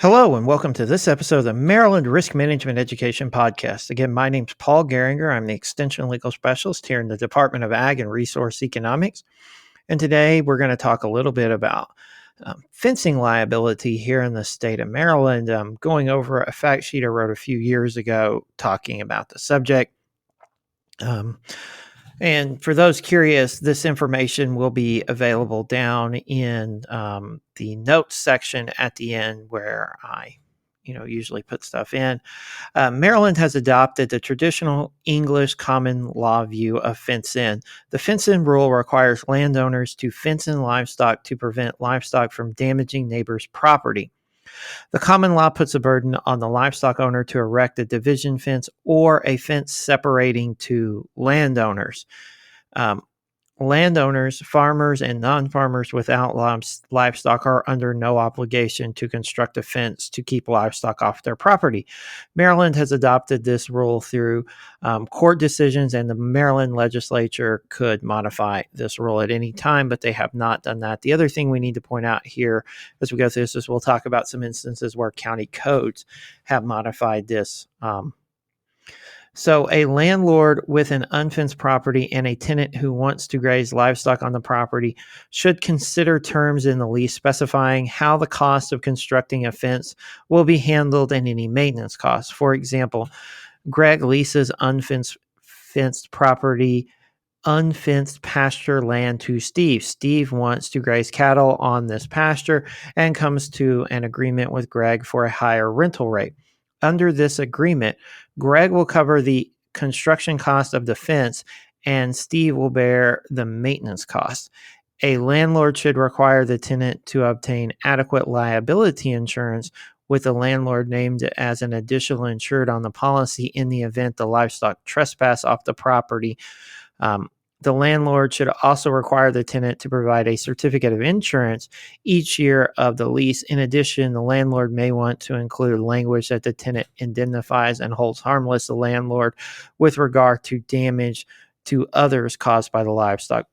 Hello, and welcome to this episode of the Maryland Risk Management Education Podcast. Again, my name's Paul Goeringer. I'm the Extension Legal Specialist here in the Department of Ag and Resource Economics. And today we're going to talk a little bit about fencing liability here in the state of Maryland. Going over a fact sheet I wrote a few years ago talking about the subject. And for those curious, this information will be available down in the notes section at the end where I usually put stuff in. Maryland has adopted the traditional English common law view of fence-in. The fence-in rule requires landowners to fence in livestock to prevent livestock from damaging neighbors' property. The common law puts a burden on the livestock owner to erect a division fence or a fence separating two landowners. Landowners, farmers, and non-farmers without livestock are under no obligation to construct a fence to keep livestock off their property. Maryland has adopted this rule through court decisions, and the Maryland legislature could modify this rule at any time, but they have not done that. The other thing we need to point out here as we go through this is we'll talk about some instances where county codes have modified this. So a landlord with an unfenced property and a tenant who wants to graze livestock on the property should consider terms in the lease specifying how the cost of constructing a fence will be handled and any maintenance costs. For example, Greg leases unfenced property, unfenced pasture land to Steve. Steve wants to graze cattle on this pasture and comes to an agreement with Greg for a higher rental rate. Under this agreement, Greg will cover the construction cost of the fence and Steve will bear the maintenance costs. A landlord should require the tenant to obtain adequate liability insurance with the landlord named as an additional insured on the policy in the event the livestock trespass off the property. The landlord should also require the tenant to provide a certificate of insurance each year of the lease. In addition, the landlord may want to include language that the tenant indemnifies and holds harmless the landlord with regard to damage to others caused by the livestock.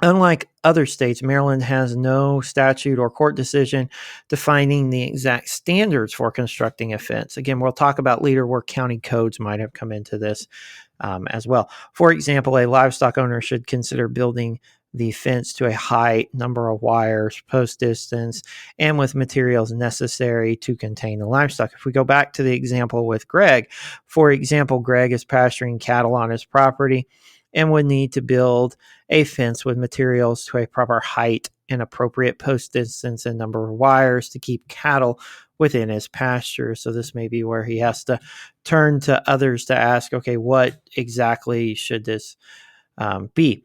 Unlike other states, Maryland has no statute or court decision defining the exact standards for constructing a fence. Again, we'll talk about later where county codes might have come into this as well. For example, a livestock owner should consider building the fence to a high number of wires, post distance, and with materials necessary to contain the livestock. If we go back to the example with Greg, for example, Greg is pasturing cattle on his property and would need to build a fence with materials to a proper height and appropriate post distance and number of wires to keep cattle within his pasture. So this may be where he has to turn to others to ask, okay, what exactly should this be?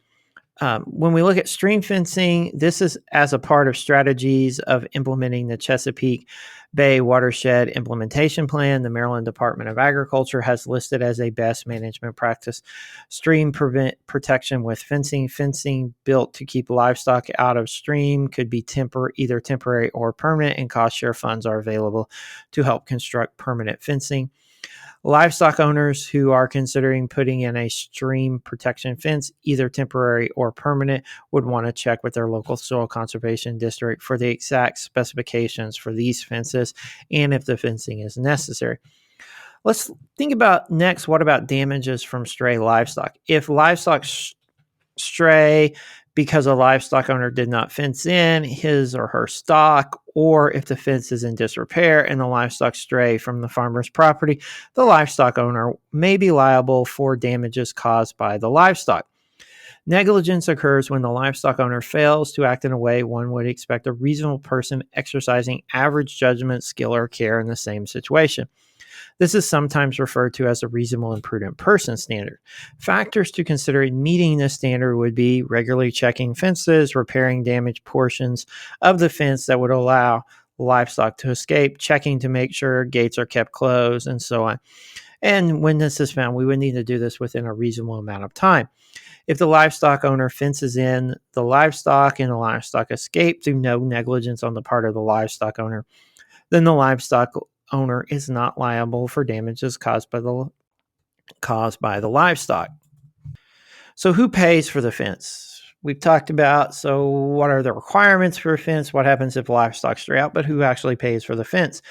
When we look at stream fencing, this is as a part of strategies of implementing the Chesapeake Bay Watershed Implementation Plan. The Maryland Department of Agriculture has listed as a best management practice stream protection with fencing. Fencing built to keep livestock out of stream could be either temporary or permanent, and cost share funds are available to help construct permanent fencing. Livestock owners who are considering putting in a stream protection fence, either temporary or permanent, would want to check with their local soil conservation district for the exact specifications for these fences and if the fencing is necessary. Let's think about next, what about damages from stray livestock? If livestock stray because a livestock owner did not fence in his or her stock, or if the fence is in disrepair and the livestock stray from the farmer's property, the livestock owner may be liable for damages caused by the livestock. Negligence occurs when the livestock owner fails to act in a way one would expect a reasonable person exercising average judgment, skill, or care in the same situation. This is sometimes referred to as a reasonable and prudent person standard. Factors to consider in meeting this standard would be regularly checking fences, repairing damaged portions of the fence that would allow livestock to escape, checking to make sure gates are kept closed, and so on. And when this is found, we would need to do this within a reasonable amount of time. If the livestock owner fences in the livestock and the livestock escape through no negligence on the part of the livestock owner, then the livestock owner is not liable for damages caused by the livestock. So who pays for the fence? we've talked about, so what are the requirements for a fence? What happens if livestock stray out? But who actually pays for the fence?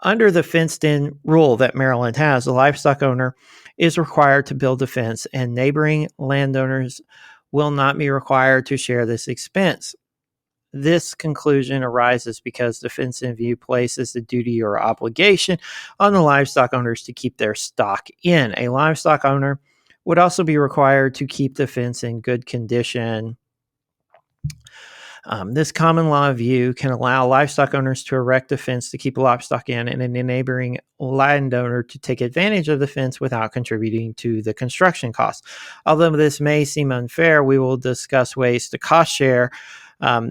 Under the fenced-in rule that Maryland has, the livestock owner is required to build a fence, and neighboring landowners will not be required to share this expense. This conclusion arises because the fence in view places the duty or obligation on the livestock owners to keep their stock in. A livestock owner would also be required to keep the fence in good condition. This common law view can allow livestock owners to erect a fence to keep livestock in, and a neighboring landowner to take advantage of the fence without contributing to the construction costs. Although this may seem unfair, we will discuss ways to cost share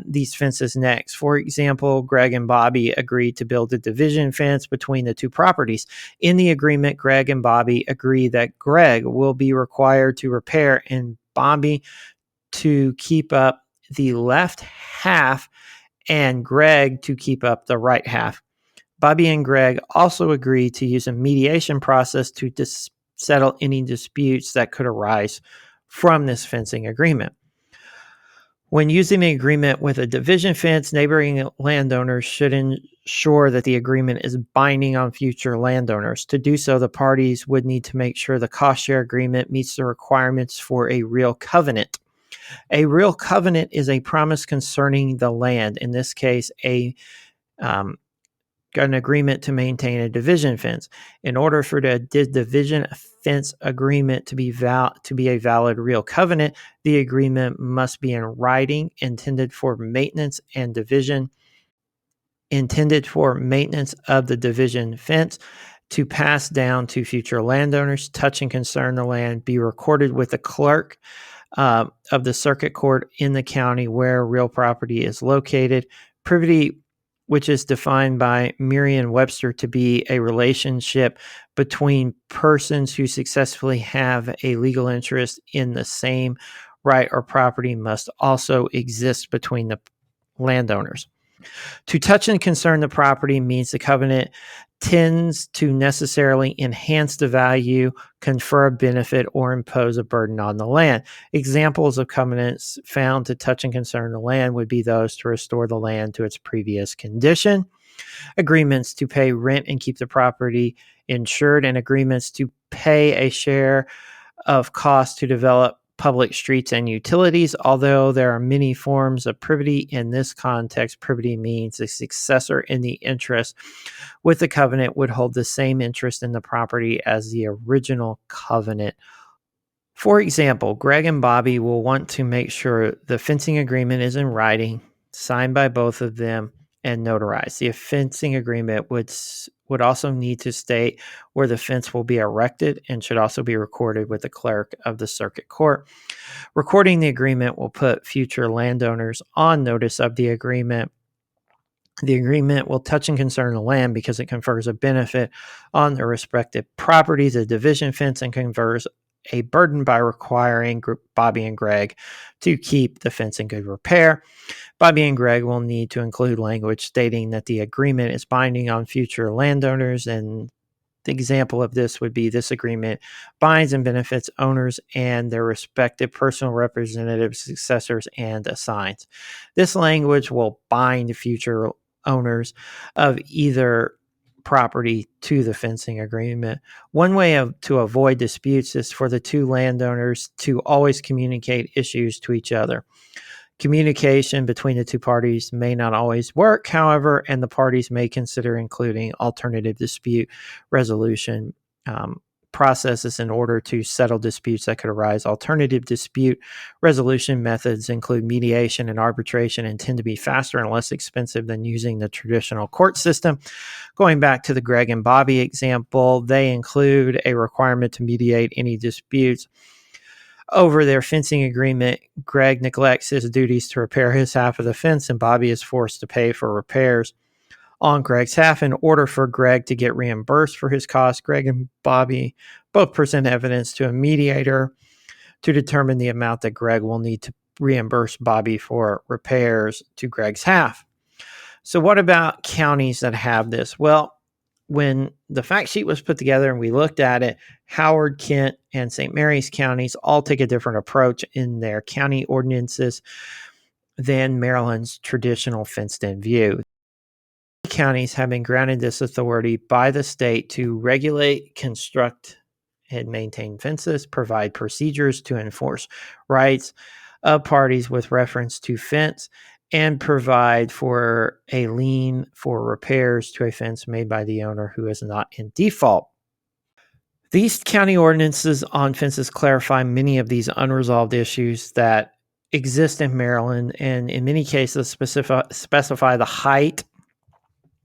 these fences next. For example, Greg and Bobby agreed to build a division fence between the two properties. In the agreement, Greg and Bobby agree that Greg will be required to repair and Bobby to keep up the left half and Greg to keep up the right half. Bobby and Greg also agreed to use a mediation process to settle any disputes that could arise from this fencing agreement. When using the agreement with a division fence, neighboring landowners should ensure that the agreement is binding on future landowners. To do so, the parties would need to make sure the cost share agreement meets the requirements for a real covenant. A real covenant is a promise concerning the land, in this case, an agreement to maintain a division fence. In order for the division fence agreement to be a valid real covenant, the agreement must be in writing, intended for maintenance of the division fence, to pass down to future landowners, touch and concern the land, be recorded with the clerk of the circuit court in the county where real property is located. Privity, which is defined by Merriam-Webster to be a relationship between persons who successfully have a legal interest in the same right or property, must also exist between the landowners. To touch and concern the property means the covenant tends to necessarily enhance the value, confer a benefit, or impose a burden on the land. Examples of covenants found to touch and concern the land would be those to restore the land to its previous condition, agreements to pay rent and keep the property insured, and agreements to pay a share of costs to develop public streets and utilities. Although there are many forms of privity, in this context, privity means the successor in the interest with the covenant would hold the same interest in the property as the original covenant. For example, Greg and Bobby will want to make sure the fencing agreement is in writing, signed by both of them, and notarized. The fencing agreement would also need to state where the fence will be erected and should also be recorded with the clerk of the circuit court. Recording the agreement will put future landowners on notice of the agreement. The agreement will touch and concern the land because it confers a benefit on their respective properties, a division fence, and confers a burden by requiring Bobby and Greg to keep the fence in good repair. Bobby and Greg will need to include language stating that the agreement is binding on future landowners, and the example of this would be this agreement binds and benefits owners and their respective personal representatives, successors, and assigns. This language will bind future owners of either property to the fencing agreement. One way to avoid disputes is for the two landowners to always communicate issues to each other. Communication between the two parties may not always work, however, and the parties may consider including alternative dispute resolution processes in order to settle disputes that could arise. Alternative dispute resolution methods include mediation and arbitration and tend to be faster and less expensive than using the traditional court system. Going back to the Greg and Bobby example, they include a requirement to mediate any disputes over their fencing agreement. Greg neglects his duties to repair his half of the fence, and Bobby is forced to pay for repairs on Greg's half. In order for Greg to get reimbursed for his costs, Greg and Bobby both present evidence to a mediator to determine the amount that Greg will need to reimburse Bobby for repairs to Greg's half. So what about counties that have this? Well, when the fact sheet was put together and we looked at it, Howard, Kent, and St. Mary's counties all take a different approach in their county ordinances than Maryland's traditional fenced-in view. Counties have been granted this authority by the state to regulate, construct, and maintain fences, provide procedures to enforce rights of parties with reference to fence, and provide for a lien for repairs to a fence made by the owner who is not in default. These county ordinances on fences clarify many of these unresolved issues that exist in Maryland, and in many cases specify the height,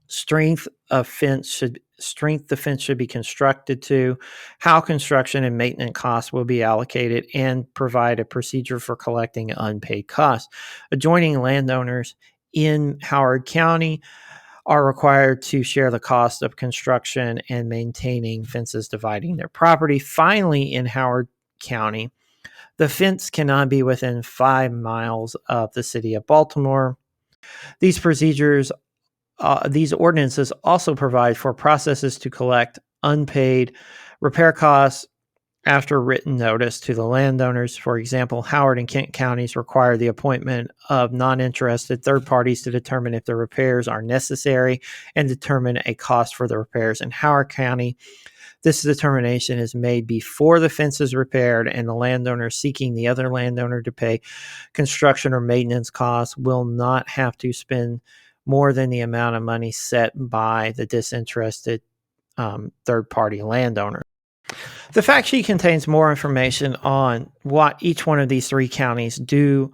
strength the fence should be constructed to, how construction and maintenance costs will be allocated, and provide a procedure for collecting unpaid costs. Adjoining landowners in Howard County are required to share the cost of construction and maintaining fences dividing their property. Finally, in Howard County, the fence cannot be within 5 miles of the city of Baltimore. These ordinances also provide for processes to collect unpaid repair costs after written notice to the landowners. For example, Howard and Kent counties require the appointment of non-interested third parties to determine if the repairs are necessary and determine a cost for the repairs. In Howard County, this determination is made before the fence is repaired, and the landowner seeking the other landowner to pay construction or maintenance costs will not have to spend more than the amount of money set by the disinterested third-party landowner. The fact sheet contains more information on what each one of these 3 counties do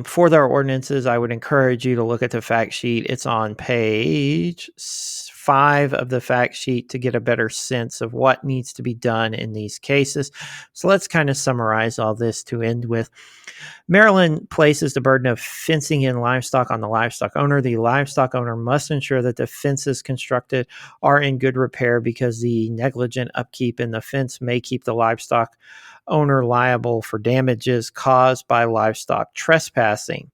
for their ordinances. I would encourage you to look at the fact sheet. It's on page 5 of the fact sheet to get a better sense of what needs to be done in these cases. So let's kind of summarize all this to end with. Maryland places the burden of fencing in livestock on the livestock owner. The livestock owner must ensure that the fences constructed are in good repair, because the negligent upkeep in the fence may keep the livestock owner liable for damages caused by livestock trespassing.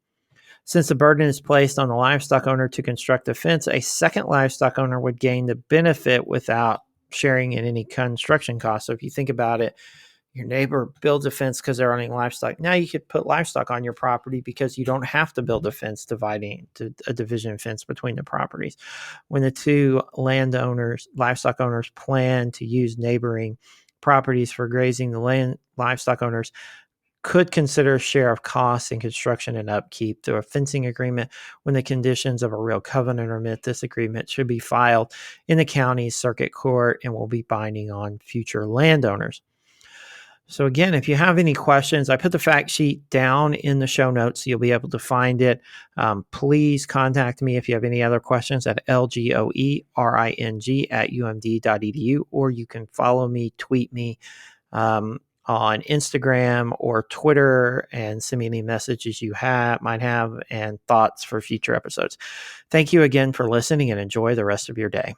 Since the burden is placed on the livestock owner to construct a fence, a second livestock owner would gain the benefit without sharing in any construction costs. So if you think about it, your neighbor builds a fence because they're owning livestock. Now you could put livestock on your property because you don't have to build a fence dividing to a division fence between the properties. When the 2 livestock owners plan to use neighboring properties for grazing, the livestock owners could consider a share of costs in construction and upkeep through a fencing agreement. When the conditions of a real covenant are met, this agreement should be filed in the county's circuit court and will be binding on future landowners. So again, if you have any questions, I put the fact sheet down in the show notes, so you'll be able to find it. Please contact me if you have any other questions at lgoering@umd.edu, or you can follow me, tweet me on Instagram or Twitter, and send me any messages you might have and thoughts for future episodes. Thank you again for listening, and enjoy the rest of your day.